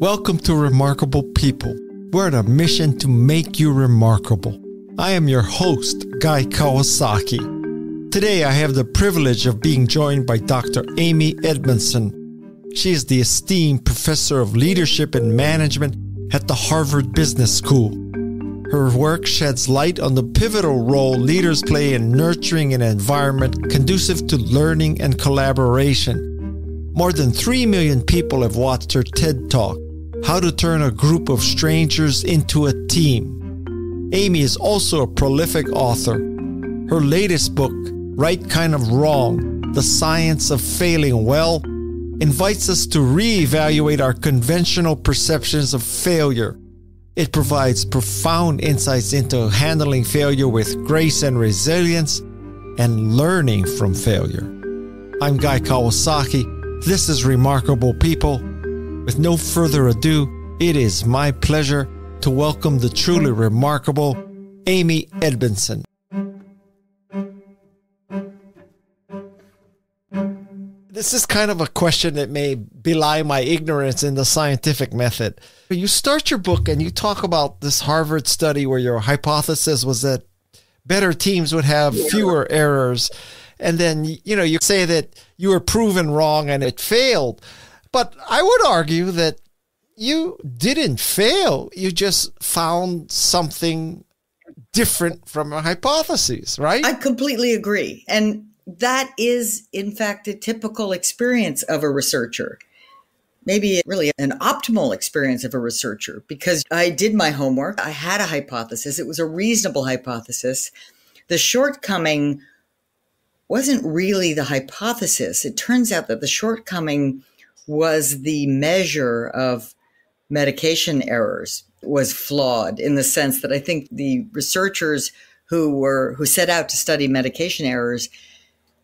Welcome to Remarkable People. We're on a mission to make you remarkable. I am your host, Guy Kawasaki. Today I have the privilege of being joined by Dr. Amy Edmondson. She is the esteemed professor of leadership and management at the Harvard Business School. Her work sheds light on the pivotal role leaders play in nurturing an environment conducive to learning and collaboration. More than 3 million people have watched her TED Talk, How to Turn a Group of Strangers into a Team. Amy is also a prolific author. Her latest book, Right Kind of Wrong, The Science of Failing Well, invites us to reevaluate our conventional perceptions of failure. It provides profound insights into handling failure with grace and resilience and learning from failure. I'm Guy Kawasaki. This is Remarkable People. With no further ado, it is my pleasure to welcome the truly remarkable Amy Edmondson. This is kind of a question that may belie my ignorance in the scientific method. You start your book and you talk about this Harvard study where your hypothesis was that better teams would have fewer errors. And then, you say that you were proven wrong and it failed. But I would argue that you didn't fail. You just found something different from a hypothesis, right? I completely agree. And that is, in fact, a typical experience of a researcher. Maybe really an optimal experience of a researcher, because I did my homework. I had a hypothesis. It was a reasonable hypothesis. The shortcoming wasn't really the hypothesis. It turns out that the shortcoming was the measure of medication errors was flawed, in the sense that I think the researchers who set out to study medication errors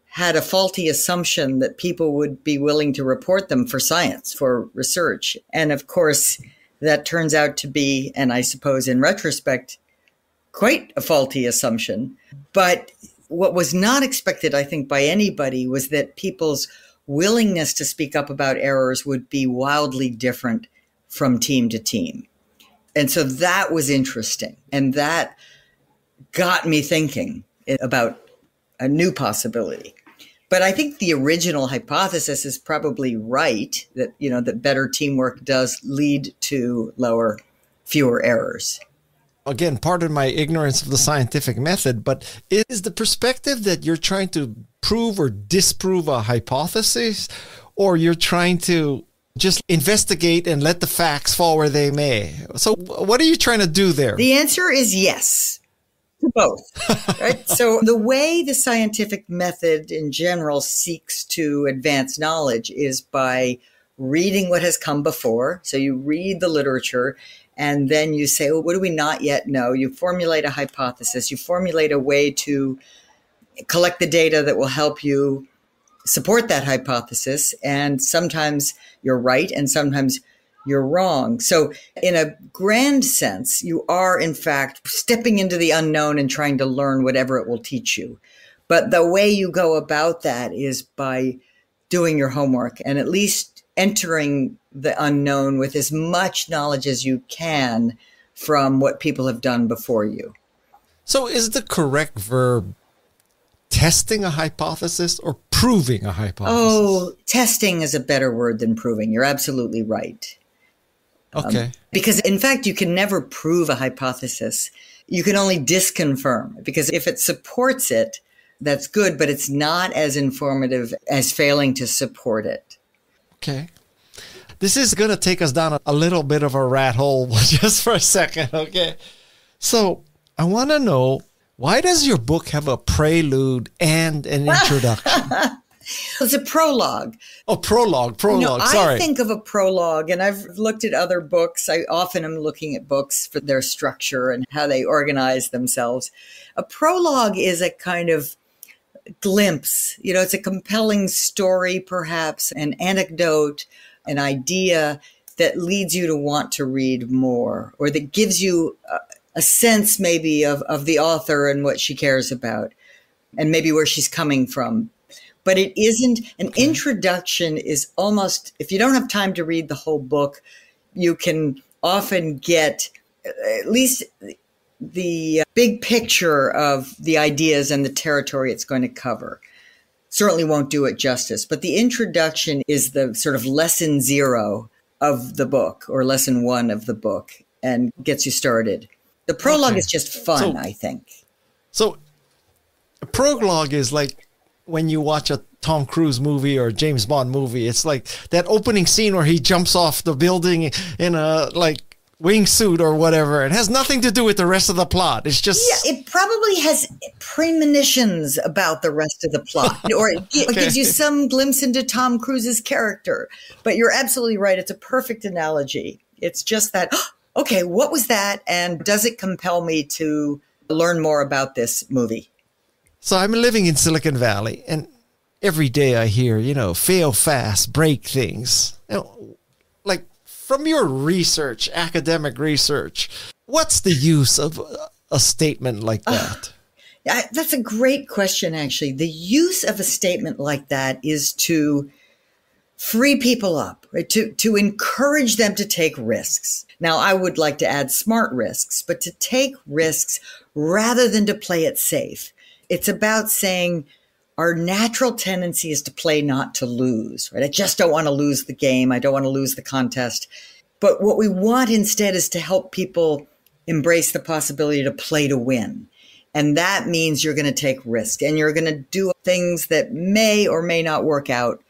had a faulty assumption that people would be willing to report them for science, for research. And of course, that turns out to be, and I suppose in retrospect, quite a faulty assumption. But what was not expected, I think, by anybody was that people's willingness to speak up about errors would be wildly different from team to team. And so that was interesting. And that got me thinking about a new possibility. But I think the original hypothesis is probably right, that, that better teamwork does lead to fewer errors. Again, pardon my ignorance of the scientific method, but is the perspective that you're trying to prove or disprove a hypothesis, or you're trying to just investigate and let the facts fall where they may? So what are you trying to do there? The answer is yes to both. Right? So the way the scientific method in general seeks to advance knowledge is by reading what has come before. So you read the literature, and then you say, what do we not yet know? You formulate a hypothesis. You formulate a way to collect the data that will help you support that hypothesis. And sometimes you're right, and sometimes you're wrong. So in a grand sense, you are, in fact, stepping into the unknown and trying to learn whatever it will teach you. But the way you go about that is by doing your homework and at least entering the unknown with as much knowledge as you can from what people have done before you. So is the correct verb testing a hypothesis or proving a hypothesis? Oh, testing is a better word than proving. You're absolutely right. Okay. Because in fact, you can never prove a hypothesis. You can only disconfirm, because if it supports it, that's good, but it's not as informative as failing to support it. Okay. This is going to take us down a little bit of a rat hole just for a second, okay? So I want to know, why does your book have a prelude and an introduction? It's a prologue. Oh, prologue, sorry. I think of a prologue, and I've looked at other books. I often am looking at books for their structure and how they organize themselves. A prologue is a kind of glimpse. It's a compelling story, perhaps, an anecdote, an idea that leads you to want to read more, or that gives you a sense maybe of the author and what she cares about, and maybe where she's coming from. But it isn't, an introduction is almost, if you don't have time to read the whole book, you can often get at least the big picture of the ideas and the territory it's going to cover. Certainly won't do it justice, but the introduction is the sort of lesson 0 of the book, or lesson 1 of the book, and gets you started. The prologue is just fun, I think. So a prologue is like when you watch a Tom Cruise movie or James Bond movie. It's like that opening scene where he jumps off the building in a wingsuit or whatever. It has nothing to do with the rest of the plot. It's just... Yeah, it probably has premonitions about the rest of the plot, or it gives you some glimpse into Tom Cruise's character. But you're absolutely right. It's a perfect analogy. It's just that, okay, what was that? And does it compel me to learn more about this movie? So I'm living in Silicon Valley, and every day I hear, fail fast, break things. From your research, academic research, what's the use of a statement like that? That's a great question, actually. The use of a statement like that is to free people up, right? To encourage them to take risks. Now, I would like to add smart risks, but to take risks rather than to play it safe. It's about saying our natural tendency is to play not to lose, right? I just don't want to lose the game. I don't want to lose the contest. But what we want instead is to help people embrace the possibility to play to win. And that means you're going to take risks, and you're going to do things that may or may not work out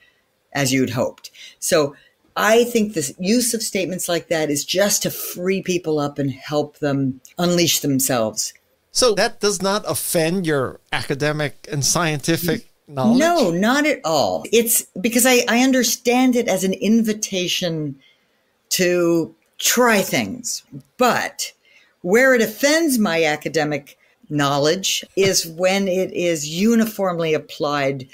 as you'd hoped. So I think the use of statements like that is just to free people up and help them unleash themselves. So that does not offend your academic and scientific knowledge? No, not at all. It's because I understand it as an invitation to try things. But where it offends my academic knowledge is when it is uniformly applied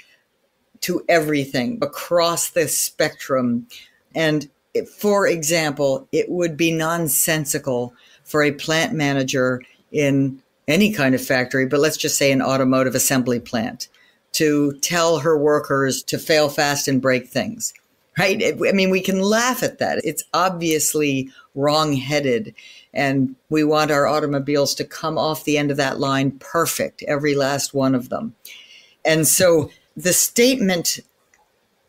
to everything across the spectrum. And for example, it would be nonsensical for a plant manager in any kind of factory, but let's just say an automotive assembly plant, to tell her workers to fail fast and break things, right? I mean, we can laugh at that. It's obviously wrong-headed, and we want our automobiles to come off the end of that line perfect, every last one of them. And so the statement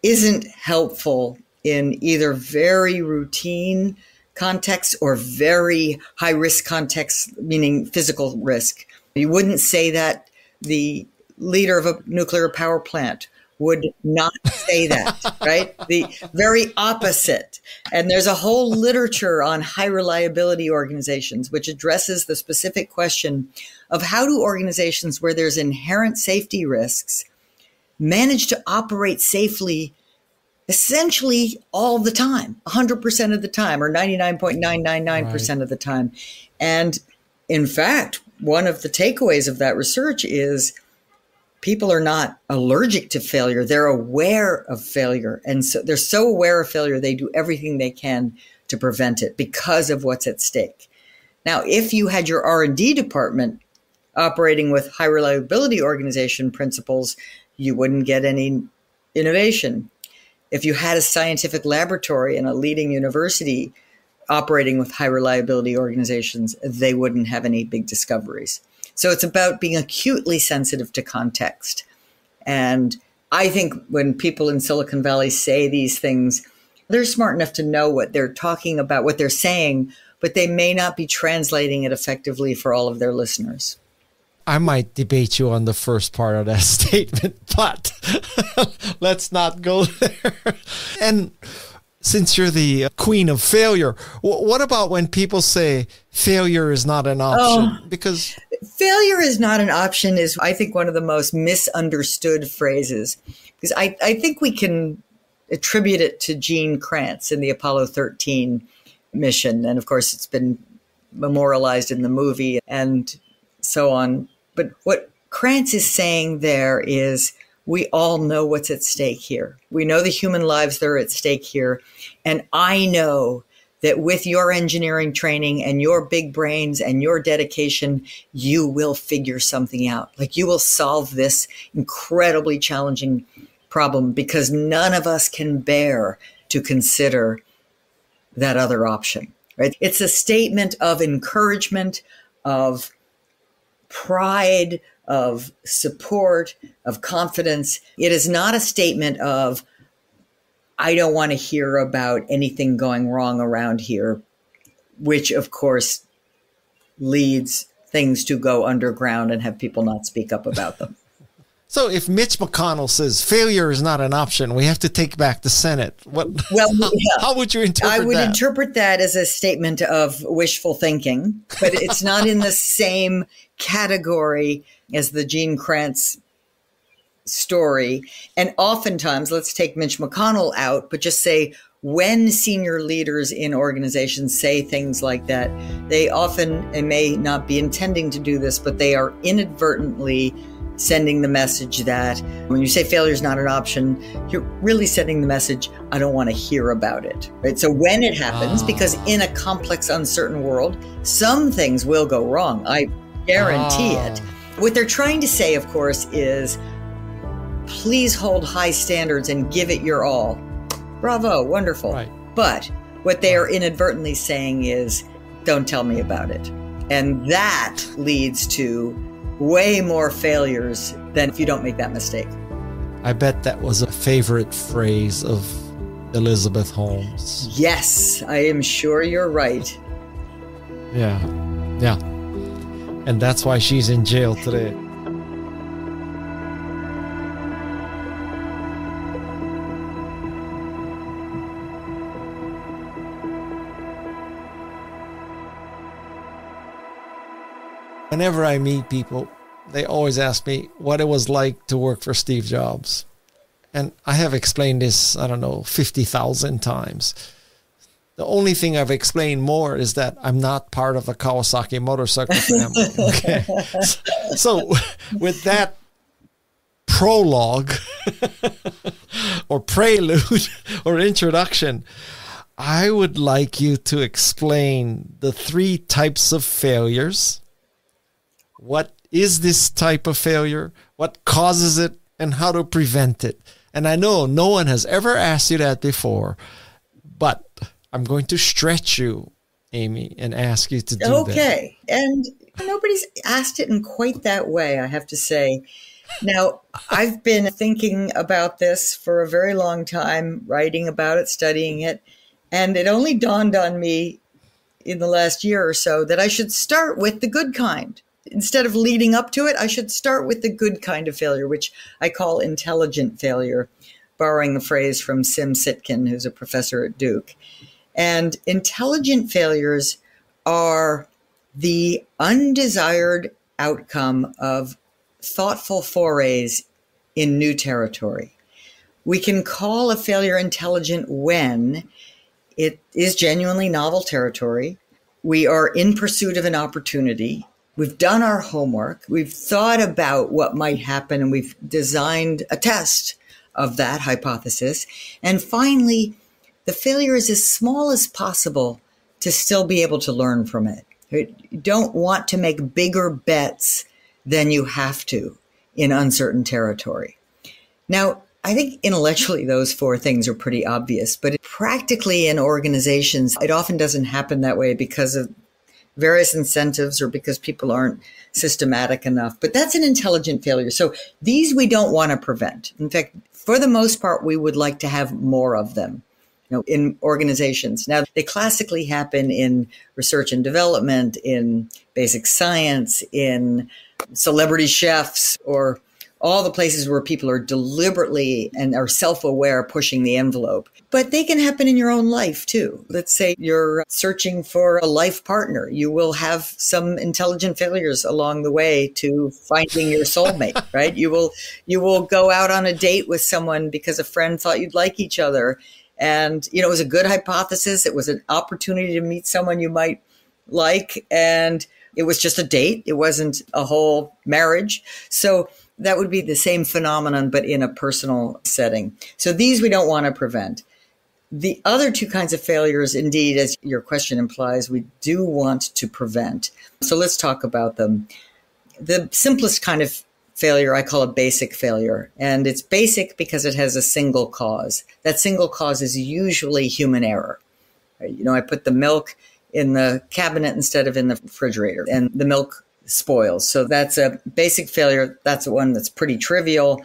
isn't helpful in either very routine context or very high risk context, meaning physical risk. You wouldn't say that. The leader of a nuclear power plant would not say that, right? The very opposite. And there's a whole literature on high reliability organizations, which addresses the specific question of how do organizations where there's inherent safety risks manage to operate safely essentially all the time, 100% of the time, or 99.999% of the time. And in fact, one of the takeaways of that research is people are not allergic to failure. They're aware of failure. And so they're so aware of failure, they do everything they can to prevent it because of what's at stake. Now, if you had your R&D department operating with high reliability organization principles, you wouldn't get any innovation. If you had a scientific laboratory in a leading university operating with high reliability organizations, they wouldn't have any big discoveries. So it's about being acutely sensitive to context. And I think when people in Silicon Valley say these things, they're smart enough to know what they're talking about, what they're saying, but they may not be translating it effectively for all of their listeners. I might debate you on the first part of that statement, but let's not go there. And since you're the queen of failure, what about when people say failure is not an option? Because failure is not an option is, I think, one of the most misunderstood phrases. Because I think we can attribute it to Gene Kranz in the Apollo 13 mission. And of course, it's been memorialized in the movie and so on. But what Krantz is saying there is we all know what's at stake here. We know the human lives that are at stake here. And I know that with your engineering training and your big brains and your dedication, you will figure something out. Like you will solve this incredibly challenging problem because none of us can bear to consider that other option, right? It's a statement of encouragement, of pride, of support, of confidence. It is not a statement of, I don't want to hear about anything going wrong around here, which of course leads things to go underground and have people not speak up about them. So if Mitch McConnell says failure is not an option, we have to take back the Senate. How would you interpret that? I would interpret that as a statement of wishful thinking, but it's not in the same category as the Gene Kranz story. And oftentimes, let's take Mitch McConnell out, but just say when senior leaders in organizations say things like that, they often, and may not be intending to do this, but they are inadvertently sending the message that when you say failure is not an option, you're really sending the message, I don't want to hear about it. Right? So when it happens, because in a complex, uncertain world, some things will go wrong. I guarantee it. What they're trying to say, of course, is please hold high standards and give it your all. Bravo, wonderful. Right. But what they are inadvertently saying is, don't tell me about it. And that leads to way more failures than if you don't make that mistake. I bet that was a favorite phrase of Elizabeth Holmes. Yes, I am sure you're right. Yeah. And that's why she's in jail today. Whenever I meet people, they always ask me what it was like to work for Steve Jobs. And I have explained this, 50,000 times. The only thing I've explained more is that I'm not part of the Kawasaki motorcycle family. Okay. So with that prologue or prelude or introduction, I would like you to explain the 3 types of failures. What is this type of failure? What causes it? And how to prevent it? And I know no one has ever asked you that before, but I'm going to stretch you, Amy, and ask you to do that. Okay. And nobody's asked it in quite that way, I have to say. Now, I've been thinking about this for a very long time, writing about it, studying it, and it only dawned on me in the last year or so that I should start with the good kind. Instead of leading up to it, I should start with the good kind of failure, which I call intelligent failure, borrowing a phrase from Sim Sitkin, who's a professor at Duke. And intelligent failures are the undesired outcome of thoughtful forays in new territory. We can call a failure intelligent when it is genuinely novel territory. We are in pursuit of an opportunity. We've done our homework. We've thought about what might happen, and we've designed a test of that hypothesis. And finally, the failure is as small as possible to still be able to learn from it. You don't want to make bigger bets than you have to in uncertain territory. Now, I think intellectually those 4 things are pretty obvious, but practically in organizations, it often doesn't happen that way because of various incentives or because people aren't systematic enough. But that's an intelligent failure. So these we don't want to prevent. In fact, for the most part, we would like to have more of them, in organizations. Now, they classically happen in research and development, in basic science, in celebrity chefs, or all the places where people are deliberately and are self-aware pushing the envelope. But they can happen in your own life too. Let's say you're searching for a life partner. You will have some intelligent failures along the way to finding your soulmate, right? You will go out on a date with someone because a friend thought you'd like each other. And, it was a good hypothesis. It was an opportunity to meet someone you might like. And it was just a date. It wasn't a whole marriage. So that would be the same phenomenon, but in a personal setting. So these we don't want to prevent. The other 2 kinds of failures, indeed, as your question implies, we do want to prevent. So let's talk about them. The simplest kind of failure I call a basic failure. And it's basic because it has a single cause. That single cause is usually human error. I put the milk in the cabinet instead of in the refrigerator, and the milk spoils. So that's a basic failure. That's one that's pretty trivial,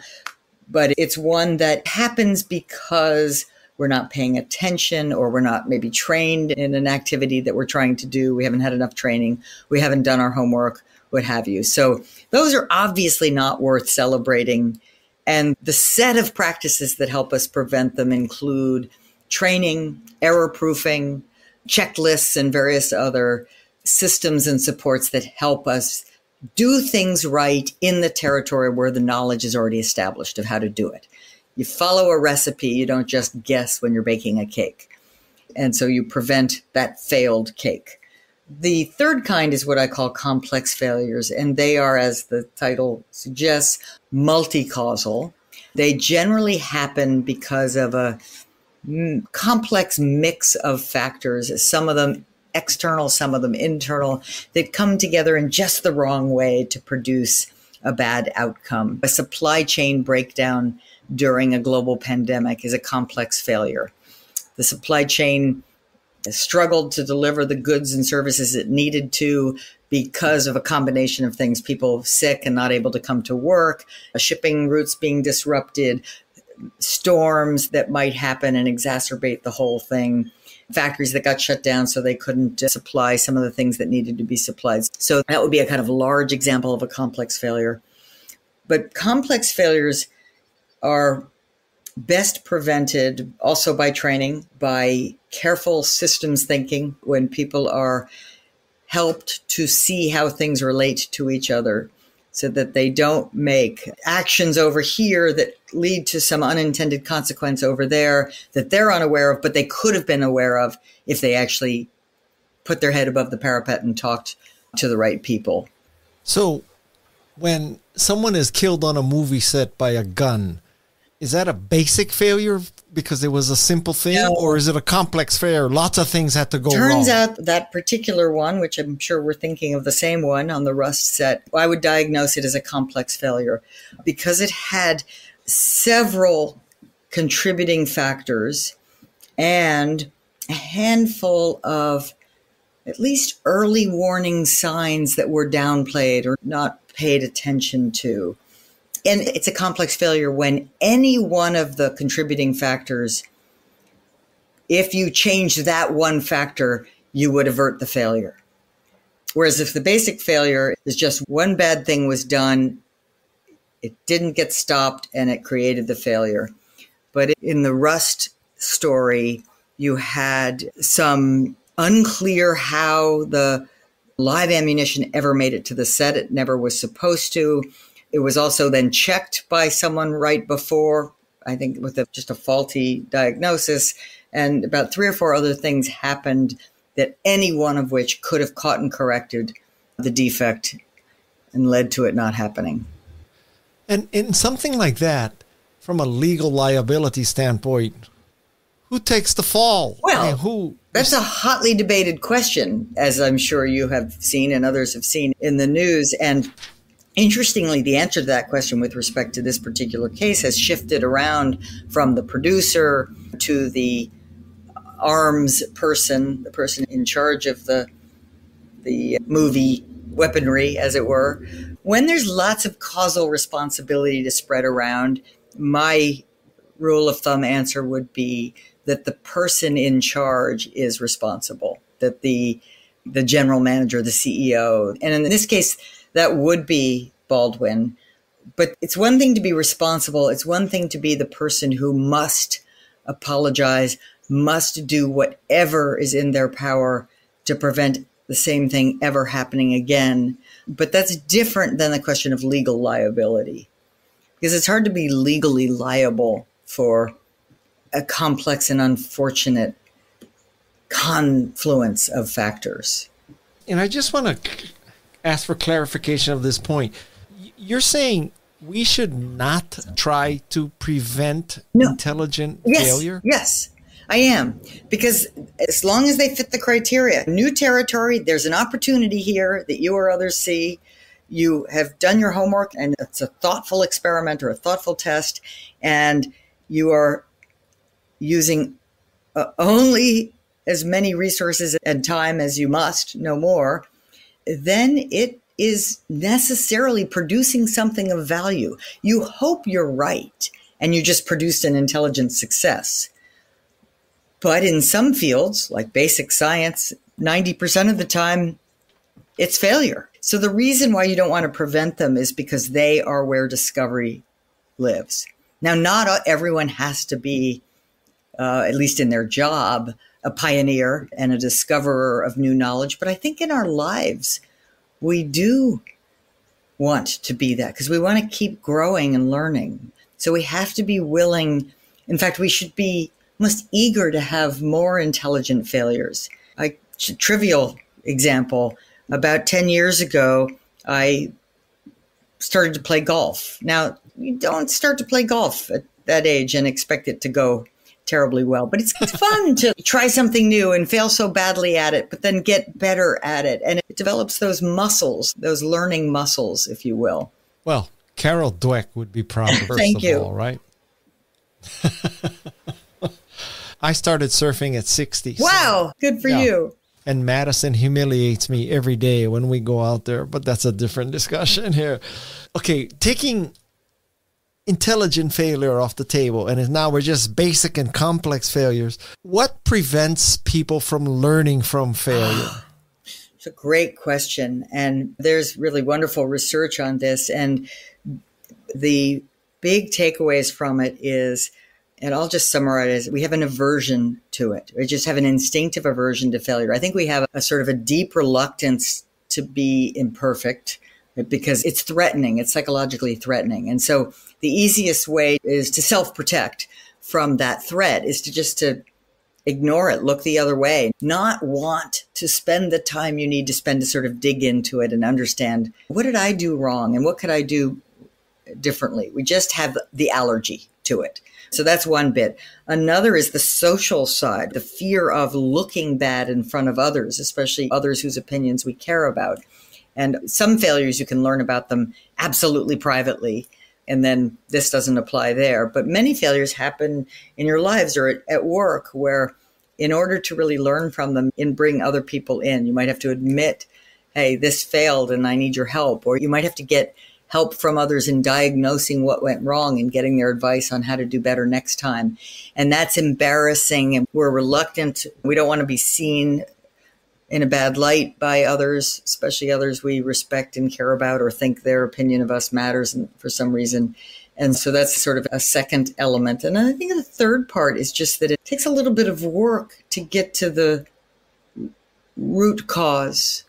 but it's one that happens because we're not paying attention, or we're not maybe trained in an activity that we're trying to do. We haven't had enough training. We haven't done our homework, what have you. So those are obviously not worth celebrating. And the set of practices that help us prevent them include training, error proofing, checklists, and various other systems and supports that help us do things right in the territory where the knowledge is already established of how to do it. You follow a recipe. You don't just guess when you're baking a cake. And so you prevent that failed cake. The third kind is what I call complex failures, and they are, as the title suggests, multi-causal. They generally happen because of a complex mix of factors, some of them external, some of them internal, that come together in just the wrong way to produce a bad outcome. A supply chain breakdown during a global pandemic is a complex failure. The supply chain struggled to deliver the goods and services it needed to because of a combination of things: people sick and not able to come to work, shipping routes being disrupted, storms that might happen and exacerbate the whole thing, factories that got shut down so they couldn't supply some of the things that needed to be supplied. So that would be a kind of large example of a complex failure. But complex failures are best prevented also by training, by careful systems thinking, when people are helped to see how things relate to each other, so that they don't make actions over here that lead to some unintended consequence over there that they're unaware of, but they could have been aware of if they actually put their head above the parapet and talked to the right people. So when someone is killed on a movie set by a gun, is that a basic failure because it was a simple thing? No. Or is it a complex failure? Lots of things had to go wrong. Turns out that particular one, which I'm sure we're thinking of the same one on the Rust set, I would diagnose it as a complex failure because it had several contributing factors and a handful of at least early warning signs that were downplayed or not paid attention to. And it's a complex failure when any one of the contributing factors, if you change that one factor, you would avert the failure. Whereas if the basic failure is just one bad thing was done, it didn't get stopped and it created the failure. But in the Rust story, you had some unclear how the live ammunition ever made it to the set. It never was supposed to. It was also then checked by someone right before, I think with just a faulty diagnosis. And about 3 or 4 other things happened that any one of which could have caught and corrected the defect and led to it not happening. And in something like that, from a legal liability standpoint, who takes the fall? Well, that's a hotly debated question, as I'm sure you have seen and others have seen in the news. And interestingly, the answer to that question with respect to this particular case has shifted around from the producer to the arms person, the person in charge of the movie weaponry, as it were. When there's lots of causal responsibility to spread around, my rule of thumb answer would be that the person in charge is responsible, that the general manager, the CEO, and in this case, that would be Baldwin. But it's one thing to be responsible. It's one thing to be the person who must apologize, must do whatever is in their power to prevent the same thing ever happening again. But that's different than the question of legal liability, because it's hard to be legally liable for a complex and unfortunate confluence of factors. And I just want to ask for clarification of this point. You're saying we should not try to prevent intelligent failure? Yes, I am. Because as long as they fit the criteria, new territory, there's an opportunity here that you or others see. You have done your homework and it's a thoughtful experiment or a thoughtful test, and you are using only as many resources and time as you must, no more, then it is necessarily producing something of value. You hope you're right and you just produced an intelligent success. But in some fields, like basic science, 90% of the time, it's failure. So the reason why you don't want to prevent them is because they are where discovery lives. Now, not everyone has to be, at least in their job, a pioneer and a discoverer of new knowledge. But I think in our lives, we do want to be that because we want to keep growing and learning. So we have to be willing. In fact, we should be most eager to have more intelligent failures. A trivial example, about 10 years ago, I started to play golf. Now, you don't start to play golf at that age and expect it to go terribly well, but it's fun to try something new and fail so badly at it, but then get better at it. And it develops those muscles, those learning muscles, if you will. Well, Carol Dweck would be proud Thank you. All, right? I started surfing at 60. Wow, good for you. And Madison humiliates me every day when we go out there, but that's a different discussion here. Okay, taking intelligent failure off the table, and now we're just basic and complex failures. What prevents people from learning from failure? It's a great question. And there's really wonderful research on this. And the big takeaways from it is, and I'll just summarize, we have an aversion to it. We just have an instinctive aversion to failure. I think we have a sort of a deep reluctance to be imperfect because it's threatening. It's psychologically threatening. And so the easiest way is to self-protect from that threat, is to just to ignore it, look the other way, not want to spend the time you need to spend to sort of dig into it and understand, what did I do wrong and what could I do differently? We just have the allergy to it. So that's one bit. Another is the social side, the fear of looking bad in front of others, especially others whose opinions we care about. And some failures, you can learn about them absolutely privately, and then this doesn't apply there. But many failures happen in your lives or at work, where in order to really learn from them and bring other people in, you might have to admit, hey, this failed and I need your help. Or you might have to get help from others in diagnosing what went wrong and getting their advice on how to do better next time. And that's embarrassing, and we're reluctant. We don't want to be seen in a bad light by others, especially others we respect and care about or think their opinion of us matters for some reason. And so that's sort of a second element. And I think the third part is just that it takes a little bit of work to get to the root cause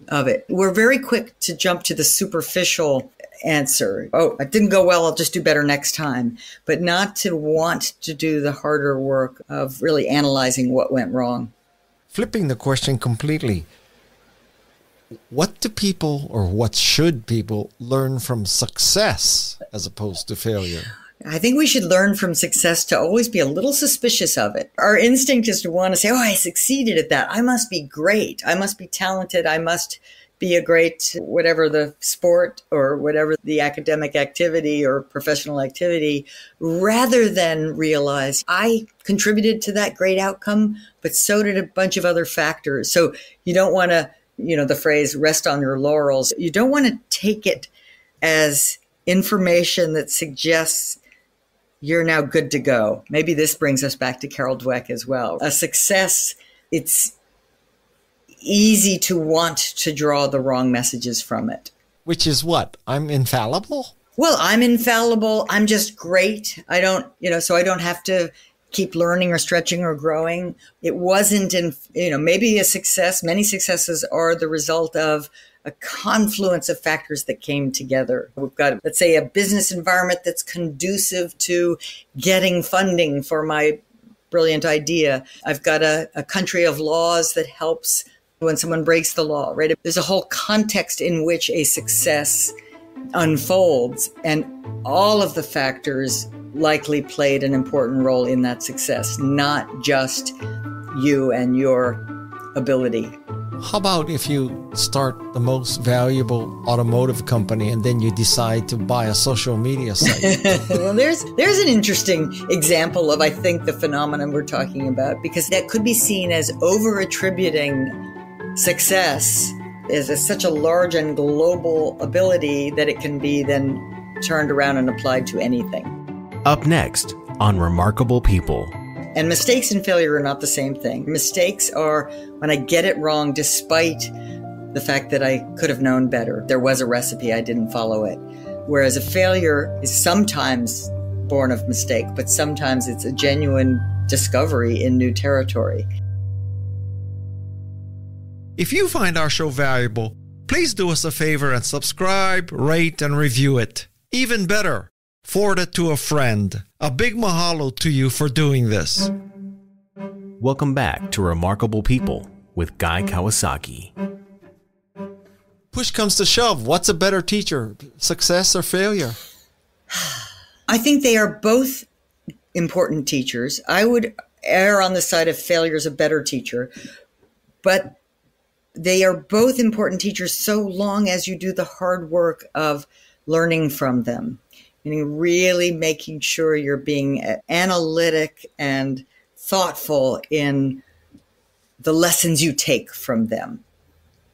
of it. We're very quick to jump to the superficial answer. Oh, it didn't go well, I'll just do better next time. But not to want to do the harder work of really analyzing what went wrong. Flipping the question completely, what do people, or what should people learn from success as opposed to failure? I think we should learn from success to always be a little suspicious of it. Our instinct is to want to say, oh, I succeeded at that. I must be great. I must be talented. I must be a great, whatever the sport or whatever the academic activity or professional activity, rather than realize I contributed to that great outcome, but so did a bunch of other factors. So you don't want to, the phrase rest on your laurels. You don't want to take it as information that suggests you're now good to go. Maybe this brings us back to Carol Dweck as well. A success, it's easy to want to draw the wrong messages from it. Which is what? I'm infallible? Well, I'm infallible. I'm just great. I don't, so I don't have to keep learning or stretching or growing. It wasn't maybe a success. Many successes are the result of a confluence of factors that came together. We've got, let's say, a business environment that's conducive to getting funding for my brilliant idea. I've got a country of laws that helps when someone breaks the law, right? There's a whole context in which a success unfolds, and all of the factors likely played an important role in that success, not just you and your ability. How about if you start the most valuable automotive company and then you decide to buy a social media site? Well, there's an interesting example of, I think, the phenomenon we're talking about, because that could be seen as over-attributing success as such a large and global ability that it can be then turned around and applied to anything. Up next on Remarkable People. And mistakes and failure are not the same thing. Mistakes are when I get it wrong despite the fact that I could have known better. There was a recipe, I didn't follow it. Whereas a failure is sometimes born of mistake, but sometimes it's a genuine discovery in new territory. If you find our show valuable, please do us a favor and subscribe, rate, and review it. Even better, forward it to a friend. A big mahalo to you for doing this. Welcome back to Remarkable People with Guy Kawasaki. Push comes to shove. What's a better teacher, success or failure? I think they are both important teachers. I would err on the side of failure is a better teacher, but they are both important teachers so long as you do the hard work of learning from them. Meaning really making sure you're being analytic and thoughtful in the lessons you take from them.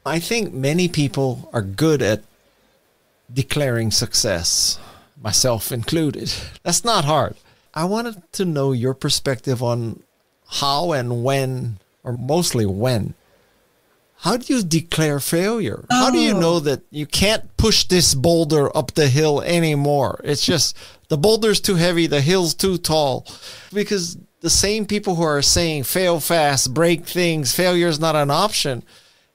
I think many people are good at declaring success, myself included. That's not hard. I wanted to know your perspective on how and when, or mostly when. How do you declare failure? How do you know that you can't push this boulder up the hill anymore? It's just the boulder's too heavy, the hill's too tall. Because the same people who are saying fail fast, break things, failure is not an option,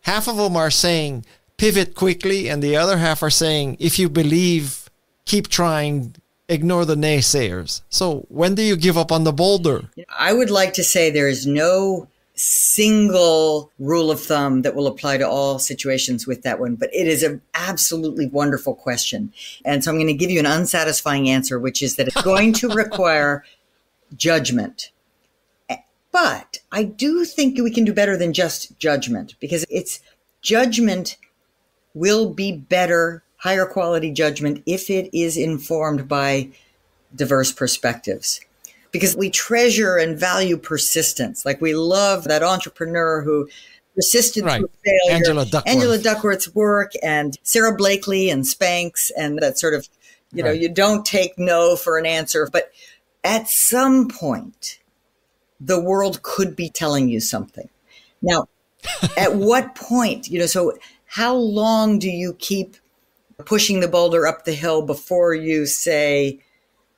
half of them are saying pivot quickly, and the other half are saying if you believe, keep trying, ignore the naysayers. So when do you give up on the boulder? I would like to say there is no single rule of thumb that will apply to all situations with that one, but it is an absolutely wonderful question. And so I'm going to give you an unsatisfying answer, which is that it's going to require judgment. But I do think we can do better than just judgment, because it's judgment will be better, higher quality judgment if it is informed by diverse perspectives. Because we treasure and value persistence. Like we love that entrepreneur who persisted through failure. Angela Duckworth's work, and Sarah Blakely and Spanx, and that sort of, you don't take no for an answer. But at some point, the world could be telling you something. Now, at what point, so how long do you keep pushing the boulder up the hill before you say,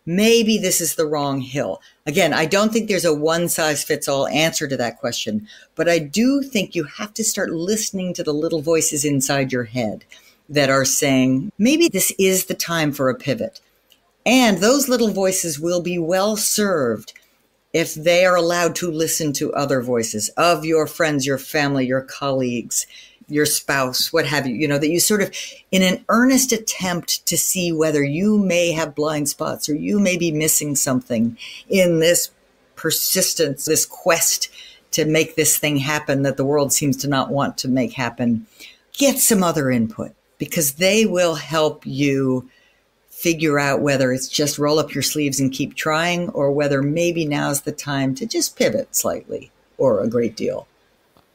maybe this is the wrong hill? Again, I don't think there's a one-size-fits-all answer to that question, but I do think you have to start listening to the little voices inside your head that are saying, maybe this is the time for a pivot. And those little voices will be well served if they are allowed to listen to other voices of your friends, your family, your colleagues, your spouse, what have you, that you sort of, in an earnest attempt to see whether you may have blind spots or you may be missing something in this persistence, this quest to make this thing happen that the world seems to not want to make happen, get some other input, because they will help you figure out whether it's just roll up your sleeves and keep trying, or whether maybe now's the time to just pivot slightly or a great deal.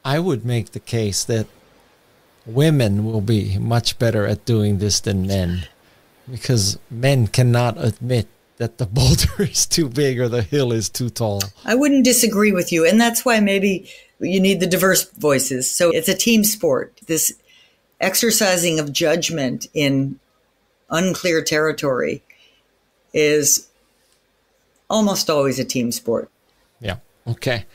I would make the case that women will be much better at doing this than men, because men cannot admit that the boulder is too big or the hill is too tall. I wouldn't disagree with you. And that's why maybe you need the diverse voices. So it's a team sport. This exercising of judgment in unclear territory is almost always a team sport. Yeah. Okay.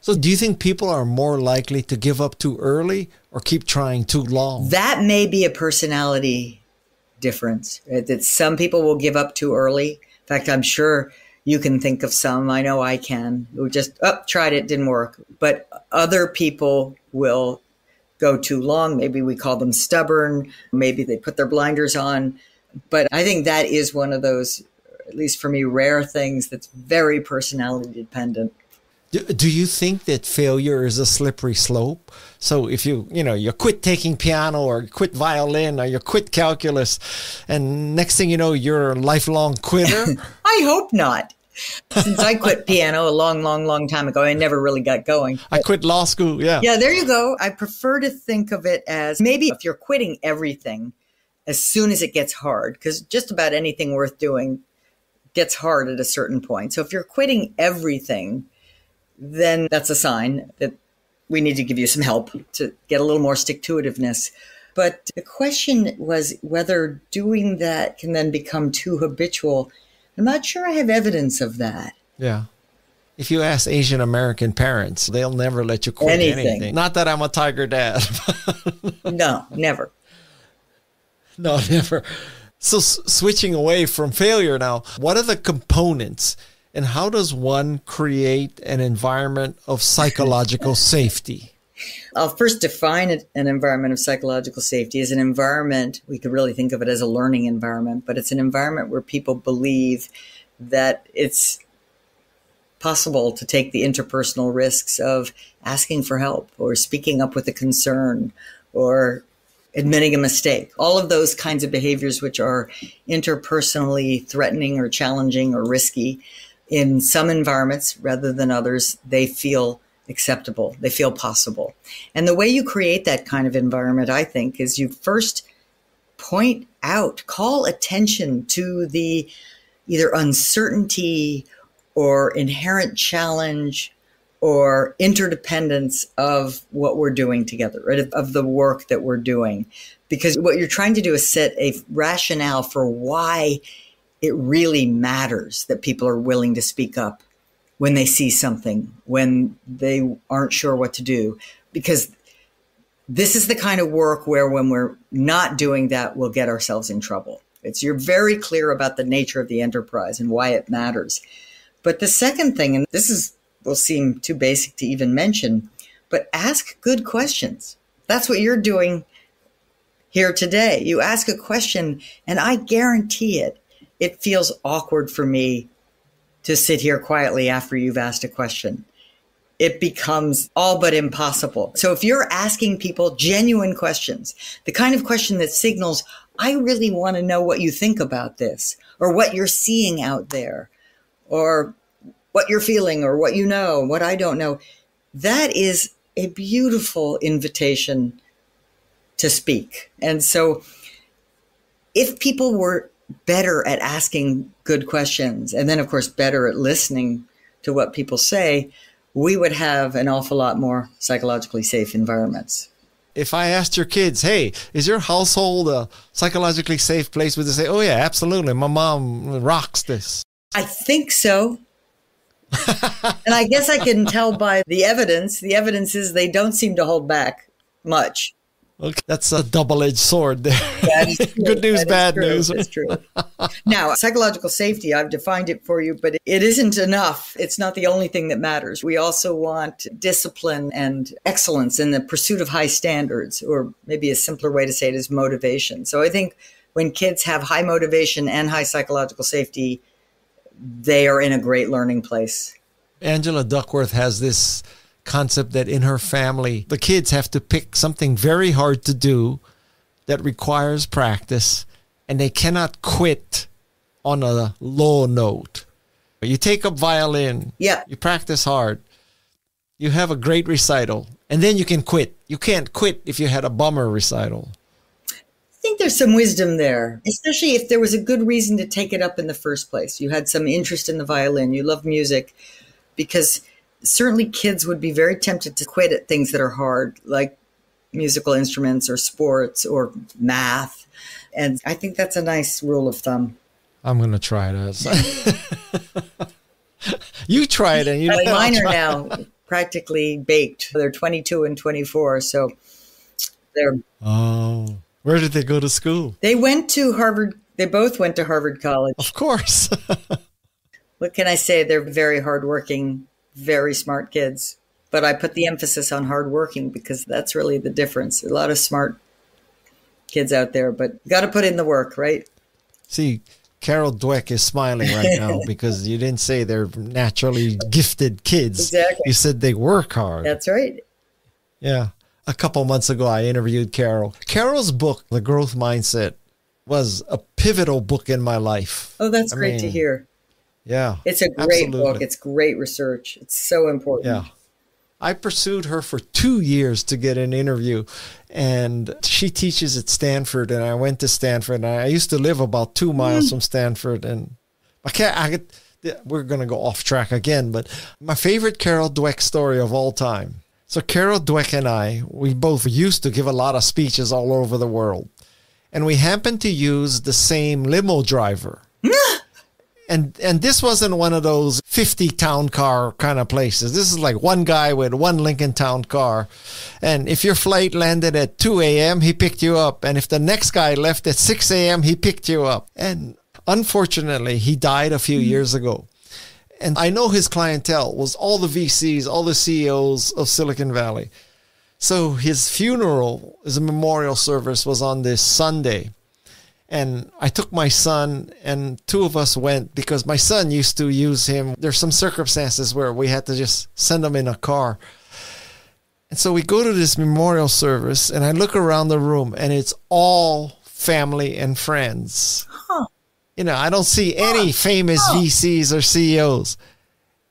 So do you think people are more likely to give up too early or keep trying too long? That may be a personality difference. That some people will give up too early. In fact, I'm sure you can think of some, I know I can, who just, tried it, didn't work. But other people will go too long. Maybe we call them stubborn. Maybe they put their blinders on. But I think that is one of those, at least for me, rare things that's very personality dependent. Do you think that failure is a slippery slope? So if you quit taking piano or quit violin or you quit calculus and next thing you know, you're a lifelong quitter? I hope not. Since I quit piano a long, long, long time ago, I never really got going. I quit law school, yeah. Yeah, there you go. I prefer to think of it as maybe if you're quitting everything as soon as it gets hard, because just about anything worth doing gets hard at a certain point. So if you're quitting everything, then that's a sign that we need to give you some help to get a little more stick-to-itiveness. But the question was whether doing that can then become too habitual. I'm not sure I have evidence of that. Yeah. If you ask Asian American parents, they'll never let you quit anything. Not that I'm a tiger dad. No, never. No, never. So switching away from failure now, what are the components and how does one create an environment of psychological safety? I'll first define an environment of psychological safety as an environment, we could really think of it as a learning environment, but it's an environment where people believe that it's possible to take the interpersonal risks of asking for help or speaking up with a concern or admitting a mistake. All of those kinds of behaviors which are interpersonally threatening or challenging or risky. In some environments, rather than others, they feel acceptable. They feel possible. And the way you create that kind of environment, I think, is you first point out, call attention to the either uncertainty or inherent challenge or interdependence of what we're doing together, right? Of the work that we're doing. Because what you're trying to do is set a rationale for why it really matters that people are willing to speak up when they see something, when they aren't sure what to do. Because this is the kind of work where when we're not doing that, we'll get ourselves in trouble. You're very clear about the nature of the enterprise and why it matters. But the second thing, and will seem too basic to even mention, but ask good questions. That's what you're doing here today. You ask a question, and I guarantee it feels awkward for me to sit here quietly after you've asked a question. It becomes all but impossible. So if you're asking people genuine questions, the kind of question that signals, I really want to know what you think about this, or what you're seeing out there, or what you're feeling, or what you know, what I don't know, that is a beautiful invitation to speak. And so if people were better at asking good questions, and then, of course, better at listening to what people say, we would have an awful lot more psychologically safe environments. If I asked your kids, hey, is your household a psychologically safe place? Would they say, oh, yeah, absolutely. My mom rocks this. I think so. And I guess I can tell by the evidence. The evidence is they don't seem to hold back much. Okay, that's a double-edged sword there. That is true. Good news, bad news. That's true. Now, psychological safety, I've defined it for you, but it isn't enough. It's not the only thing that matters. We also want discipline and excellence in the pursuit of high standards, or maybe a simpler way to say it is motivation. So I think when kids have high motivation and high psychological safety, they are in a great learning place. Angela Duckworth has this concept that in her family, the kids have to pick something very hard to do that requires practice, and they cannot quit on a low note. You take up violin, yeah, you practice hard, you have a great recital, and then you can quit. You can't quit if you had a bummer recital. I think there's some wisdom there, especially if there was a good reason to take it up in the first place. You had some interest in the violin, you love music, because certainly kids would be very tempted to quit at things that are hard, like musical instruments or sports or math. And I think that's a nice rule of thumb. I'm going to try that. You try it. And you mine are now practically baked. They're 22 and 24. So they're... Oh, where did they go to school? They went to Harvard. They both went to Harvard College. Of course. What can I say? They're very hardworking, very smart kids, but I put the emphasis on hardworking because that's really the difference. A lot of smart kids out there, but you got to put in the work, right? See, Carol Dweck is smiling right now because you didn't say they're naturally gifted kids. Exactly. You said they work hard. That's right. Yeah. A couple months ago, I interviewed Carol. Carol's book, The Growth Mindset, was a pivotal book in my life. Oh, that's great to hear. Yeah. It's a great book. It's great research. It's so important. Yeah. I pursued her for 2 years to get an interview, and she teaches at Stanford, and I went to Stanford, and I used to live about 2 miles from Stanford, and we're going to go off track again, but my favorite Carol Dweck story of all time. So Carol Dweck and I, we both used to give a lot of speeches all over the world, and we happened to use the same limo driver. And this wasn't one of those 50 town car kind of places. This is like one guy with one Lincoln Town car. And if your flight landed at 2 a.m., he picked you up. And if the next guy left at 6 a.m., he picked you up. And unfortunately, he died a few years ago. And I know his clientele was all the VCs, all the CEOs of Silicon Valley. So his funeral, his memorial service was on this Sunday. And I took my son, and 2 of us went because my son used to use him. There's some circumstances where we had to just send him in a car. And so we go to this memorial service, and I look around the room, and it's all family and friends. Huh. You know, I don't see any famous VCs or CEOs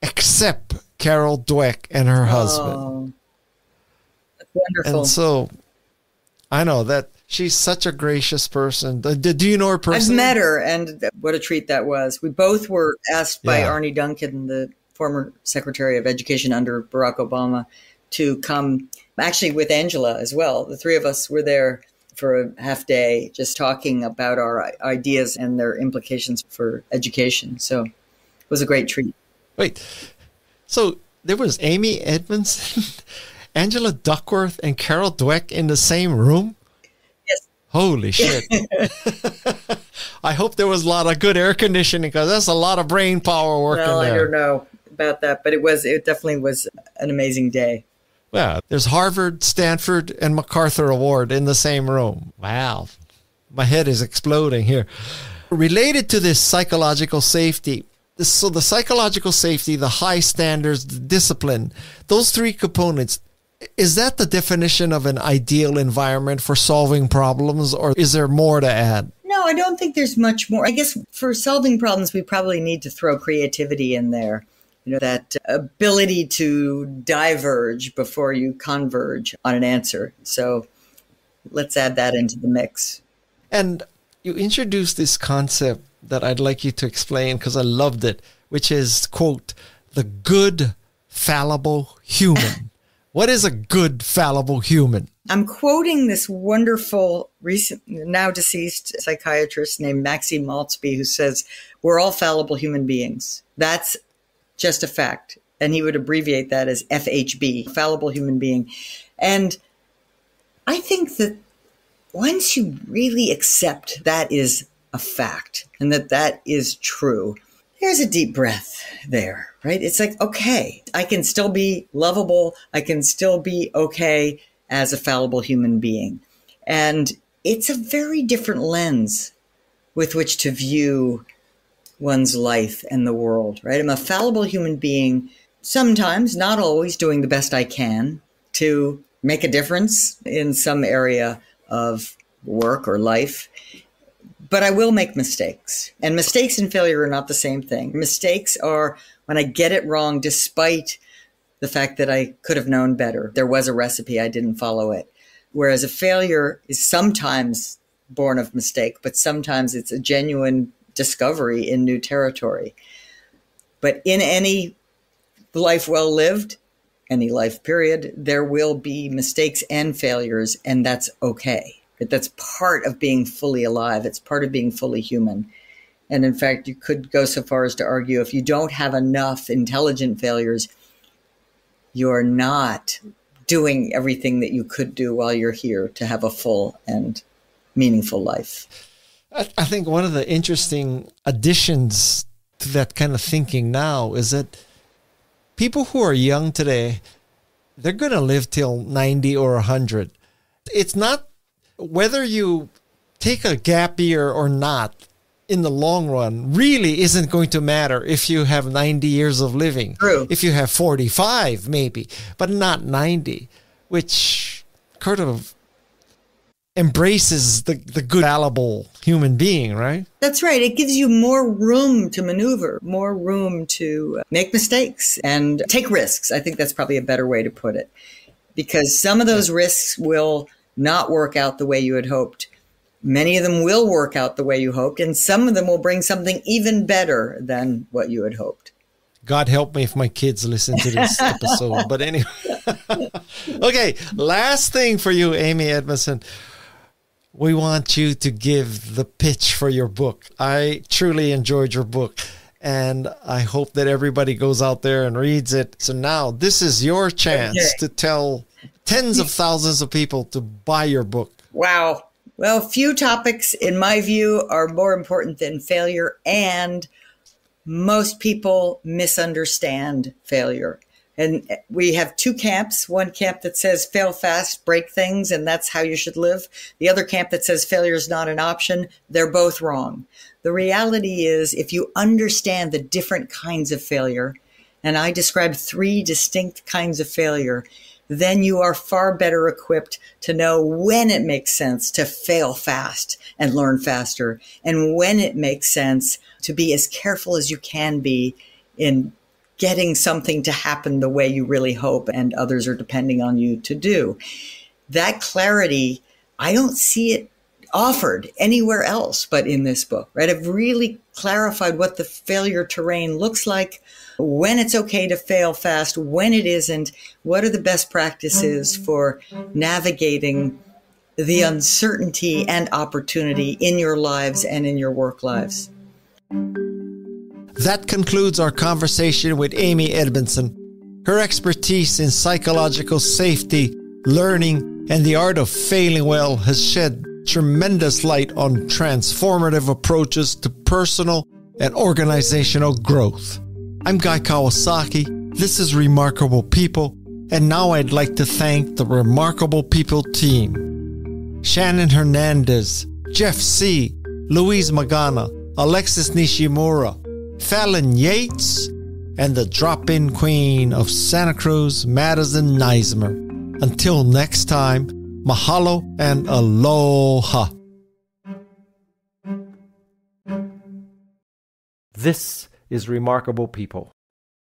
except Carol Dweck and her husband. That's wonderful. And so I know that she's such a gracious person. Do you know her personally? I've met her, and what a treat that was. We both were asked by Arne Duncan, the former Secretary of Education under Barack Obama, to come, actually with Angela as well. The 3 of us were there for a half day just talking about our ideas and their implications for education. So it was a great treat. Wait, so there was Amy Edmondson, Angela Duckworth, and Carol Dweck in the same room? Holy shit. I hope there was a lot of good air conditioning because that's a lot of brain power working there. I don't know about that, but it definitely was an amazing day. Yeah, there's Harvard, Stanford, and MacArthur Award in the same room. Wow. My head is exploding here. Related to this psychological safety, so the psychological safety, the high standards, the discipline, those 3 components, is that the definition of an ideal environment for solving problems, or is there more to add? No, I don't think there's much more. I guess for solving problems, we probably need to throw creativity in there. You know, that ability to diverge before you converge on an answer. So let's add that into the mix. And you introduced this concept that I'd like you to explain because I loved it, which is, quote, the good fallible human. What is a good fallible human? I'm quoting this wonderful, recent, now deceased psychiatrist named Maxine Maltzby, who says, we're all fallible human beings. That's just a fact. And he would abbreviate that as FHB, fallible human being. And I think that once you really accept that is a fact and that is true, there's a deep breath there, right? It's like, okay, I can still be lovable. I can still be okay as a fallible human being. And it's a very different lens with which to view one's life and the world, right? I'm a fallible human being, sometimes, not always, doing the best I can to make a difference in some area of work or life. But I will make mistakes. And mistakes and failure are not the same thing. Mistakes are when I get it wrong, despite the fact that I could have known better. There was a recipe, I didn't follow it. Whereas a failure is sometimes born of mistake, but sometimes it's a genuine discovery in new territory. But in any life well lived, any life period, there will be mistakes and failures, and that's okay. That's part of being fully alive. It's part of being fully human. And in fact, you could go so far as to argue if you don't have enough intelligent failures, you're not doing everything that you could do while you're here to have a full and meaningful life. I think one of the interesting additions to that kind of thinking now is that people who are young today, they're going to live till 90 or 100. It's not whether you take a gap year or not. in the long run really isn't going to matter if you have 90 years of living. True. If you have 45, maybe, but not 90, which kind of embraces the good, fallible human being, right? That's right. It gives you more room to maneuver, more room to make mistakes and take risks. I think that's probably a better way to put it, because some of those risks will not work out the way you had hoped. Many of them will work out the way you hoped, and some of them will bring something even better than what you had hoped. God help me if my kids listen to this episode. But anyway. Okay, last thing for you, Amy Edmondson. We want you to give the pitch for your book. I truly enjoyed your book, and I hope that everybody goes out there and reads it. So now this is your chance to tell tens of thousands of people to buy your book. Wow. Well, few topics, in my view, are more important than failure, and most people misunderstand failure. And we have two camps, one camp that says fail fast, break things, and that's how you should live. The other camp that says failure is not an option. They're both wrong. The reality is, if you understand the different kinds of failure, and I described 3 distinct kinds of failure, then you are far better equipped to know when it makes sense to fail fast and learn faster, and when it makes sense to be as careful as you can be in getting something to happen the way you really hope and others are depending on you to do. That clarity, I don't see it offered anywhere else but in this book, right? I've really clarified what the failure terrain looks like, when it's okay to fail fast, when it isn't, what are the best practices for navigating the uncertainty and opportunity in your lives and in your work lives. That concludes our conversation with Amy Edmondson. Her expertise in psychological safety, learning, and the art of failing well has shed tremendous light on transformative approaches to personal and organizational growth. I'm Guy Kawasaki. This is Remarkable People, and now I'd like to thank the Remarkable People team. Shannon Hernandez, Jeff C., Louise Magana, Alexis Nishimura, Fallon Yates, and the drop-in queen of Santa Cruz, Madison Neismer. Until next time, mahalo and aloha. This is Remarkable People.